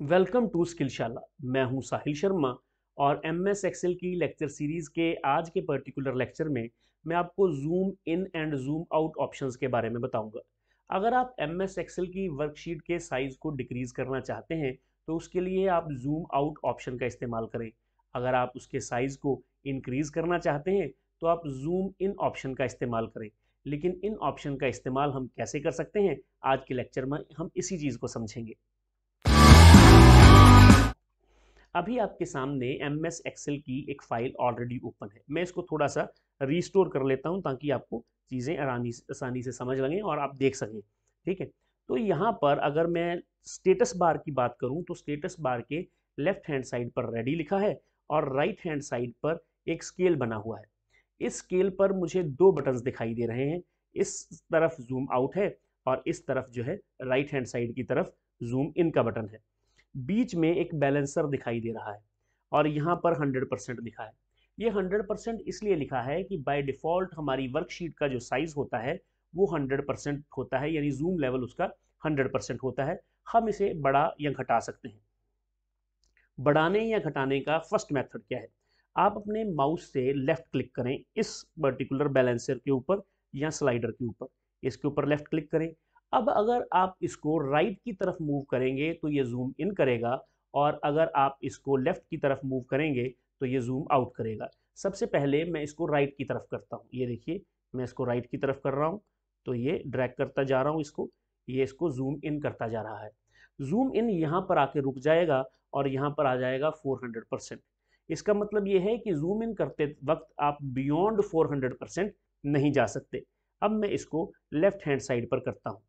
Welcome to स्किलशाला। मैं हूं साहिल शर्मा और एमएस एक्सेल की लेक्चर सीरीज के आज के पर्टिकुलर लेक्चर में मैं आपको zoom in and zoom out options के बारे में बताऊंगा। अगर आप एमएस एक्सेल की वर्कशीट के साइज को डिक्रीज करना चाहते हैं तो उसके लिए आप जूम आउट ऑप्शन का इस्तेमाल करें। अगर आप उसके साइज को इंक्रीज करना चाहते हैं तो आप जूम इन ऑप्शन का इस्तेमाल करें। लेकिन इन ऑप्शन का इस्तेमाल हम कैसे कर सकते हैं, आज के लेक्चर में हम इसी चीज़ को समझेंगे। अभी आपके सामने एम एस एक्सेल की एक फाइल ऑलरेडी ओपन है। मैं इसको थोड़ा सा रीस्टोर कर लेता हूं ताकि आपको चीज़ें आसानी से समझ लगें और आप देख सकें। ठीक है, तो यहाँ पर अगर मैं स्टेटस बार की बात करूं तो स्टेटस बार के लेफ्ट हैंड साइड पर रेडी लिखा है और राइट हैंड साइड पर एक स्केल बना हुआ है। इस स्केल पर मुझे दो बटन्स दिखाई दे रहे हैं। इस तरफ जूम आउट है और इस तरफ जो है राइट हैंड साइड की तरफ जूम इन का बटन है। बीच में एक बैलेंसर दिखाई दे रहा है और यहाँ पर 100% लिखा है। ये 100% इसलिए लिखा है कि बाय डिफ़ॉल्ट हमारी वर्कशीट का जो साइज होता है वो 100% होता है, यानी जूम लेवल उसका 100% होता है। हम इसे बढ़ा या घटा सकते हैं। बढ़ाने या घटाने का फर्स्ट मेथड क्या है, आप अपने माउस से लेफ्ट क्लिक करें इस पर्टिकुलर बैलेंसर के ऊपर या स्लाइडर के ऊपर। इसके ऊपर लेफ्ट क्लिक करें। अब अगर आप इसको राइट की तरफ मूव करेंगे तो ये जूम इन करेगा और अगर आप इसको लेफ्ट की तरफ मूव करेंगे तो ये जूम आउट करेगा। सबसे पहले मैं इसको राइट की तरफ करता हूँ। ये देखिए, मैं इसको राइट की तरफ कर रहा हूँ तो ये ड्रैग करता जा रहा हूँ इसको, ये इसको जूम इन करता जा रहा है। जूम इन यहाँ पर आके रुक जाएगा और यहाँ पर आ जाएगा 400%। इसका मतलब ये है कि जूम इन करते वक्त आप बियॉन्ड 400% नहीं जा सकते। अब मैं इसको लेफ्ट हैंड साइड पर करता हूँ।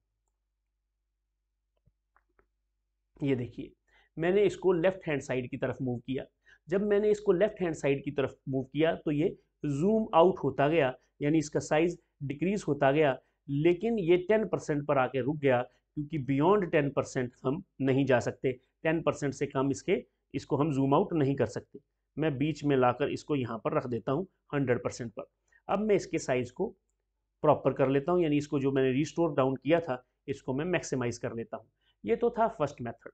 ये देखिए, मैंने इसको लेफ्ट हैंड साइड की तरफ मूव किया। जब मैंने इसको लेफ्ट हैंड साइड की तरफ मूव किया तो ये जूम आउट होता गया, यानी इसका साइज डिक्रीज होता गया। लेकिन ये 10% पर आके रुक गया क्योंकि बियॉन्ड 10% हम नहीं जा सकते। 10% से कम इसको हम जूम आउट नहीं कर सकते। मैं बीच में लाकर इसको यहाँ पर रख देता हूँ 100% पर। अब मैं इसके साइज को प्रॉपर कर लेता हूँ, यानी इसको जो मैंने रिस्टोर डाउन किया था इसको मैं मैक्सिमाइज कर लेता हूँ। ये तो था फर्स्ट मेथड।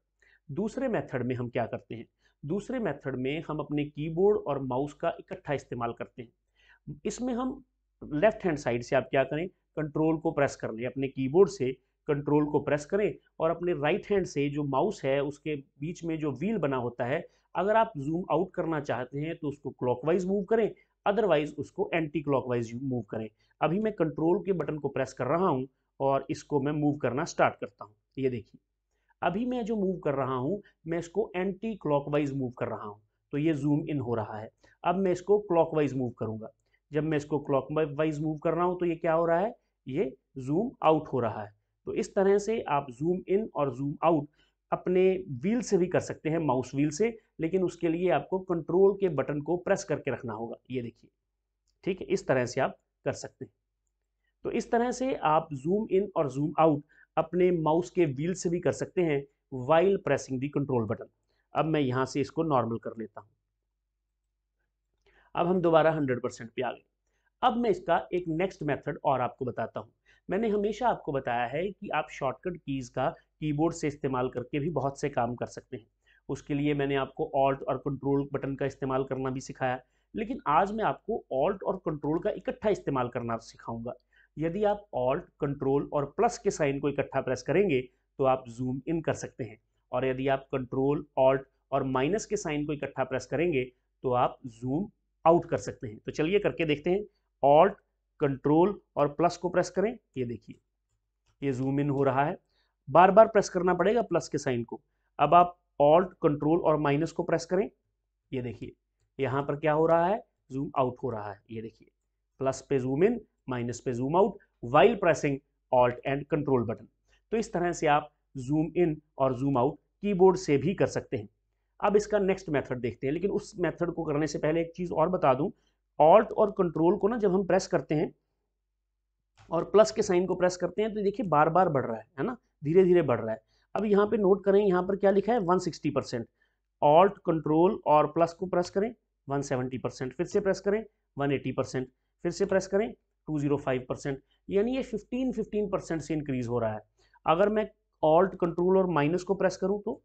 दूसरे मेथड में हम क्या करते हैं, दूसरे मेथड में हम अपने कीबोर्ड और माउस का इकट्ठा इस्तेमाल करते हैं। इसमें हम लेफ्ट हैंड साइड से आप क्या करें, कंट्रोल को प्रेस कर लें, अपने कीबोर्ड से कंट्रोल को प्रेस करें और अपने राइट हैंड से जो माउस है उसके बीच में जो व्हील बना होता है, अगर आप जूम आउट करना चाहते हैं तो उसको क्लॉकवाइज मूव करें, अदरवाइज उसको एंटी क्लॉकवाइज मूव करें। अभी मैं कंट्रोल के बटन को प्रेस कर रहा हूं और इसको मैं मूव करना स्टार्ट करता हूं। ये देखिए, अभी मैं जो मूव कर रहा हूं मैं इसको एंटी क्लॉकवाइज मूव कर रहा हूं तो ये जूम इन हो रहा है। अब मैं इसको क्लॉकवाइज मूव करूंगा। जब मैं इसको क्लॉकवाइज मूव कर रहा हूं तो ये क्या हो रहा है, ये जूम आउट हो रहा है। तो इस तरह से आप जूम इन और जूम आउट अपने व्हील से भी कर सकते हैं, माउस व्हील से, लेकिन उसके लिए आपको कंट्रोल के बटन को प्रेस करके रखना होगा। ये देखिए, ठीक है, इस तरह से आप कर सकते हैं। तो इस तरह से आप जूम इन और जूम आउट अपने माउस के व्हील से भी कर सकते हैं वाइल प्रेसिंग दी कंट्रोल बटन। अब मैं यहां से इसको नॉर्मल कर लेता हूं। अब हम दोबारा 100% पे आ गए। अब मैं इसका एक नेक्स्ट मेथड और आपको बताता हूं। मैंने हमेशा आपको बताया है कि आप शॉर्टकट कीज का कीबोर्ड से इस्तेमाल करके भी बहुत से काम कर सकते हैं। उसके लिए मैंने आपको ऑल्ट और कंट्रोल बटन का इस्तेमाल करना भी सिखाया। लेकिन आज मैं आपको ऑल्ट और कंट्रोल का इकट्ठा इस्तेमाल करना सिखाऊंगा। यदि आप ऑल्ट कंट्रोल और प्लस के साइन को इकट्ठा प्रेस करेंगे तो आप जूम इन कर सकते हैं, और यदि आप कंट्रोल ऑल्ट और माइनस के साइन को इकट्ठा प्रेस करेंगे तो आप जूम आउट कर सकते हैं। तो चलिए करके देखते हैं। ऑल्ट कंट्रोल और प्लस को प्रेस करें, ये देखिए ये जूम इन हो रहा है। बार बार प्रेस करना पड़ेगा प्लस के साइन को। अब आप ऑल्ट कंट्रोल और माइनस को प्रेस करें, ये देखिए यहां पर क्या हो रहा है, जूम आउट हो रहा है। ये देखिए, प्लस पे जूम इन, माइनस पे zoom out, while pressing alt and control button. तो इस तरह से आप जूम इन और जूम आउट कीबोर्ड से भी कर सकते हैं। अब इसका नेक्स्ट मेथड देखते हैं, लेकिन उस मेथड को करने से पहले एक चीज और बता दूं। ऑल्ट और कंट्रोल को ना जब हम प्रेस करते हैं और प्लस के साइन को प्रेस करते हैं तो देखिए बार बार बढ़ रहा है ना, धीरे धीरे बढ़ रहा है। अब यहाँ पे नोट करें, यहाँ पर क्या लिखा है, 160%। ऑल्ट कंट्रोल और प्लस को प्रेस करें 170%, फिर से प्रेस करें 180%, फिर से प्रेस करें 205%, यानी ये 15% से इंक्रीज हो रहा है। अगर मैं ऑल्ट कंट्रोल और माइनस को प्रेस करूं तो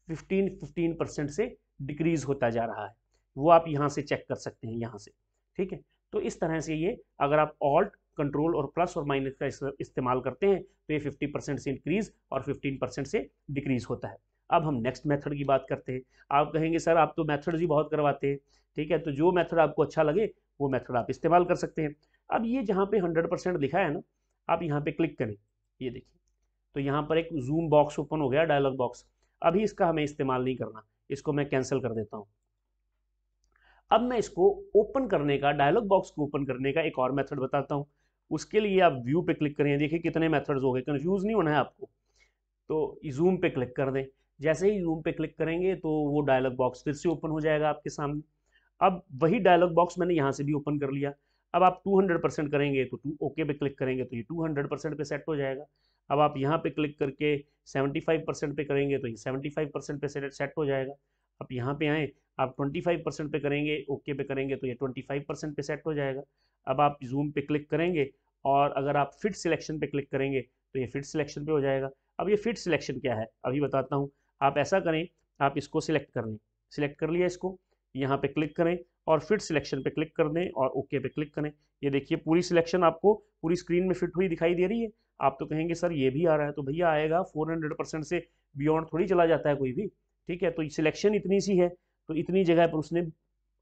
15% से डिक्रीज होता जा रहा है। वो आप यहाँ से चेक कर सकते हैं यहाँ से, ठीक है। तो इस तरह से ये अगर आप ऑल्ट कंट्रोल और प्लस और माइनस का इस्तेमाल करते हैं तो ये 50% से इंक्रीज और 15% से डिक्रीज होता है। अब हम नेक्स्ट मेथड की बात करते हैं। आप कहेंगे सर आप तो मेथड्स ही बहुत करवाते हैं, ठीक है, तो जो मेथड आपको अच्छा लगे वो मेथड आप इस्तेमाल कर सकते हैं। अब ये जहाँ पे 100% लिखा है ना, आप यहाँ पे क्लिक करें, ये देखिए, तो यहाँ पर एक जूम बॉक्स ओपन हो गया, डायलॉग बॉक्स। अभी इसका हमें इस्तेमाल नहीं करना, इसको मैं कैंसिल कर देता हूँ। अब मैं इसको ओपन करने का, डायलॉग बॉक्स को ओपन करने का एक और मेथड बताता हूँ। उसके लिए आप व्यू पे क्लिक करें, देखिए कितने मेथड्स हो गए, कंफ्यूज नहीं होना है आपको। तो जूम पे क्लिक कर दें, जैसे ही जूम पे क्लिक करेंगे तो वो डायलॉग बॉक्स फिर से ओपन हो जाएगा आपके सामने। अब वही डायलॉग बॉक्स मैंने यहाँ से भी ओपन कर लिया। अब आप 200% करेंगे तो ओके पे क्लिक करेंगे तो ये 200% पे सेट हो जाएगा। अब आप यहाँ पे क्लिक करके 75% पे करेंगे तो ये 75% पे सेट हो जाएगा। आप यहाँ पे आए, आप 25% पे करेंगे, ओके पे करेंगे तो ये 25% पे सेट हो जाएगा। अब आप जूम पे क्लिक करेंगे और अगर आप फिट सिलेक्शन पे क्लिक करेंगे तो ये फिट सिलेक्शन पे हो जाएगा। अब ये फिट सिलेक्शन क्या है अभी बताता हूँ। आप ऐसा करें, आप इसको सिलेक्ट कर लें, सिलेक्ट कर लिया इसको, यहाँ पे क्लिक करें और फिट सिलेक्शन पे क्लिक कर दें और ओके पे क्लिक करें। ये देखिए पूरी सिलेक्शन आपको पूरी स्क्रीन में फिट हुई दिखाई दे रही है। आप तो कहेंगे सर ये भी आ रहा है, तो भैया आएगा, 400% से बियॉन्ड थोड़ी चला जाता है कोई भी, ठीक है। तो सिलेक्शन इतनी सी है, तो इतनी जगह पर उसने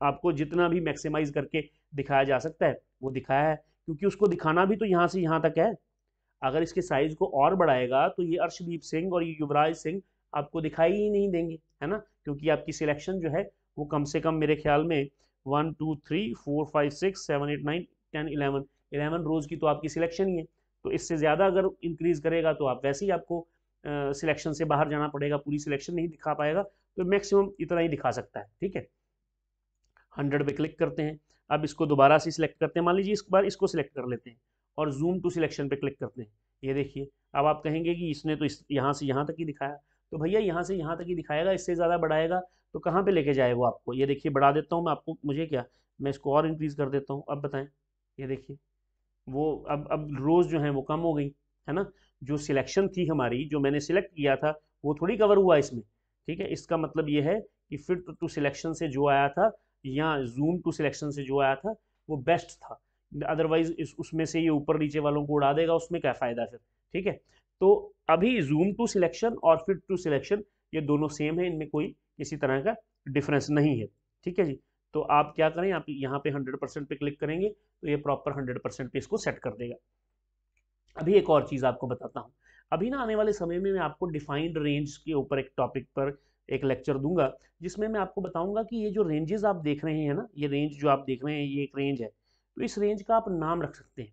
आपको जितना भी मैक्सिमाइज करके दिखाया जा सकता है वो दिखाया है, क्योंकि उसको दिखाना भी तो यहाँ से यहाँ तक है। अगर इसके साइज को और बढ़ाएगा तो ये अर्शदीप सिंह और ये युवराज सिंह आपको दिखाई ही नहीं देंगे, है ना, क्योंकि आपकी सिलेक्शन जो है वो कम से कम मेरे ख्याल में 1 2 3 4 5 6 7 8 9 10 11 रोज की तो आपकी सिलेक्शन ही है। तो इससे ज़्यादा अगर इंक्रीज करेगा तो आप वैसे ही आपको सिलेक्शन से बाहर जाना पड़ेगा, पूरी सिलेक्शन नहीं दिखा पाएगा, तो मैक्सिमम इतना ही दिखा सकता है, ठीक है। 100 पे क्लिक करते हैं। अब इसको दोबारा से सिलेक्ट करते हैं, मान लीजिए इस बार इसको सिलेक्ट कर लेते हैं और जूम टू सिलेक्शन पे क्लिक करते हैं। ये देखिए, अब आप कहेंगे कि इसने तो यहाँ से यहाँ तक ही दिखाया, तो भैया यहाँ से यहाँ तक ही दिखाएगा, इससे ज़्यादा बढ़ाएगा तो कहाँ पे लेके जाए वो आपको। ये देखिए बढ़ा देता हूँ मैं आपको, मुझे क्या, मैं इसको और इंक्रीज़ कर देता हूँ। अब बताएं, ये देखिए वो अब रोज़ जो है वो कम हो गई, है ना। जो सिलेक्शन थी हमारी, जो मैंने सिलेक्ट किया था वो थोड़ी कवर हुआ इसमें, ठीक है। इसका मतलब ये है कि फिट टू सिलेक्शन से जो आया था या जूम टू सिलेक्शन से जो आया था वो बेस्ट था। अदरवाइज उसमें से ये ऊपर नीचे वालों को उड़ा देगा, उसमें क्या फ़ायदा फिर, ठीक है। तो अभी जूम टू सिलेक्शन और फिट टू सिलेक्शन ये दोनों सेम है, इनमें कोई किसी तरह का डिफरेंस नहीं है, ठीक है जी। तो आप क्या करें, आप यहाँ पे 100% पे क्लिक करेंगे तो ये प्रॉपर 100% पे इसको सेट कर देगा। अभी एक और चीज़ आपको बताता हूँ। अभी ना आने वाले समय में मैं आपको डिफाइंड रेंज के ऊपर एक टॉपिक पर एक लेक्चर दूंगा, जिसमें मैं आपको बताऊंगा कि ये जो रेंजेस आप देख रहे हैं ना, ये रेंज जो आप देख रहे हैं ये एक रेंज है, तो इस रेंज का आप नाम रख सकते हैं।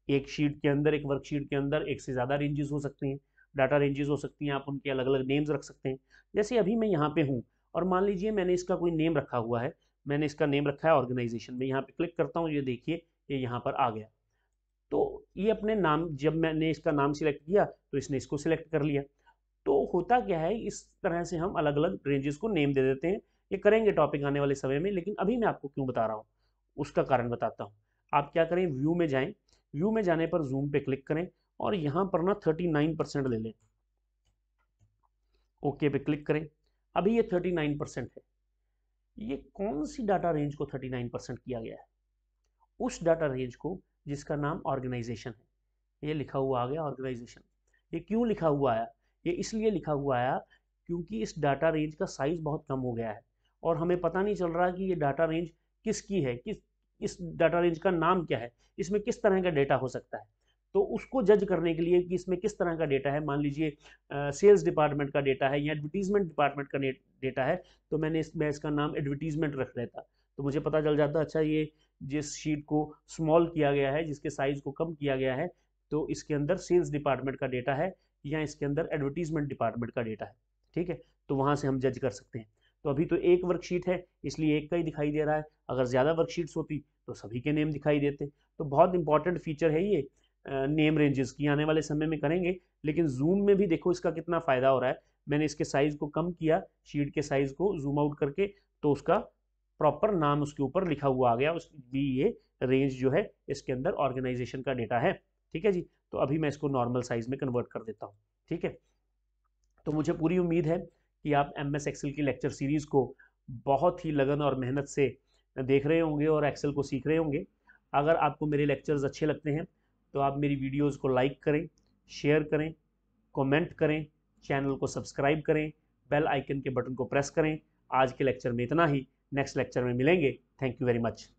एक शीट के अंदर, एक वर्कशीट के अंदर एक से ज़्यादा रेंजेस हो सकती हैं, डाटा रेंजेस हो सकती हैं, आप उनके अलग अलग नेम्स रख सकते हैं। जैसे अभी मैं यहाँ पे हूँ और मान लीजिए मैंने इसका कोई नेम रखा हुआ है, मैंने इसका नेम रखा है ऑर्गेनाइजेशन में, यहाँ पे क्लिक करता हूँ, ये देखिए ये यहाँ पर आ गया। तो ये अपने नाम, जब मैंने इसका नाम सिलेक्ट किया तो इसने इसको सिलेक्ट कर लिया। तो होता क्या है, इस तरह से हम अलग अलग रेंजेस को नेम दे देते हैं। ये करेंगे टॉपिक आने वाले समय में, लेकिन अभी मैं आपको क्यों बता रहा हूँ उसका कारण बताता हूँ। आप क्या करें, व्यू में जाएं, व्यू में जाने पर जूम पे क्लिक करें और यहाँ पर ना 39% ले लें, ओके पे क्लिक करें। अभी ये 39% है। ये कौन सी डाटा रेंज को 39% किया गया है? उस डाटा रेंज को जिसका नाम ऑर्गेनाइजेशन है। ये लिखा हुआ आ गया ऑर्गेनाइजेशन। ये क्यों लिखा हुआ आया? ये इसलिए लिखा हुआ आया क्योंकि इस डाटा रेंज का साइज बहुत कम हो गया है और हमें पता नहीं चल रहा कि ये डाटा रेंज किसकी है, इस डाटा रेंज का नाम क्या है, इसमें किस तरह का डेटा हो सकता है। तो उसको जज करने के लिए कि इसमें किस तरह का डेटा है, मान लीजिए सेल्स डिपार्टमेंट का डेटा है या एडवर्टीजमेंट डिपार्टमेंट का डेटा है, तो मैं इसका नाम एडवर्टीजमेंट रख लेता, तो मुझे पता चल जाता अच्छा ये जिस शीट को स्मॉल किया गया है, जिसके साइज को कम किया गया है, तो इसके अंदर सेल्स डिपार्टमेंट का डेटा है या इसके अंदर एडवर्टीजमेंट डिपार्टमेंट का डेटा है, ठीक है। तो वहाँ से हम जज कर सकते हैं। तो अभी तो एक वर्कशीट है इसलिए एक का ही दिखाई दे रहा है, अगर ज़्यादा वर्कशीट्स होती तो सभी के नेम दिखाई देते। तो बहुत इंपॉर्टेंट फीचर है ये नेम रेंजेस की, आने वाले समय में करेंगे। लेकिन जूम में भी देखो इसका कितना फ़ायदा हो रहा है। मैंने इसके साइज़ को कम किया, शीट के साइज़ को जूम आउट करके, तो उसका प्रॉपर नाम उसके ऊपर लिखा हुआ आ गया, उस भी ये रेंज जो है इसके अंदर ऑर्गेनाइजेशन का डेटा है, ठीक है जी। तो अभी मैं इसको नॉर्मल साइज में कन्वर्ट कर देता हूँ, ठीक है। तो मुझे पूरी उम्मीद है कि आप MS एक्सेल की लेक्चर सीरीज़ को बहुत ही लगन और मेहनत से देख रहे होंगे और एक्सेल को सीख रहे होंगे। अगर आपको मेरे लेक्चर्स अच्छे लगते हैं तो आप मेरी वीडियोज़ को लाइक करें, शेयर करें, कमेंट करें, चैनल को सब्सक्राइब करें, बेल आइकन के बटन को प्रेस करें। आज के लेक्चर में इतना ही, नेक्स्ट लेक्चर में मिलेंगे। Thank you very much.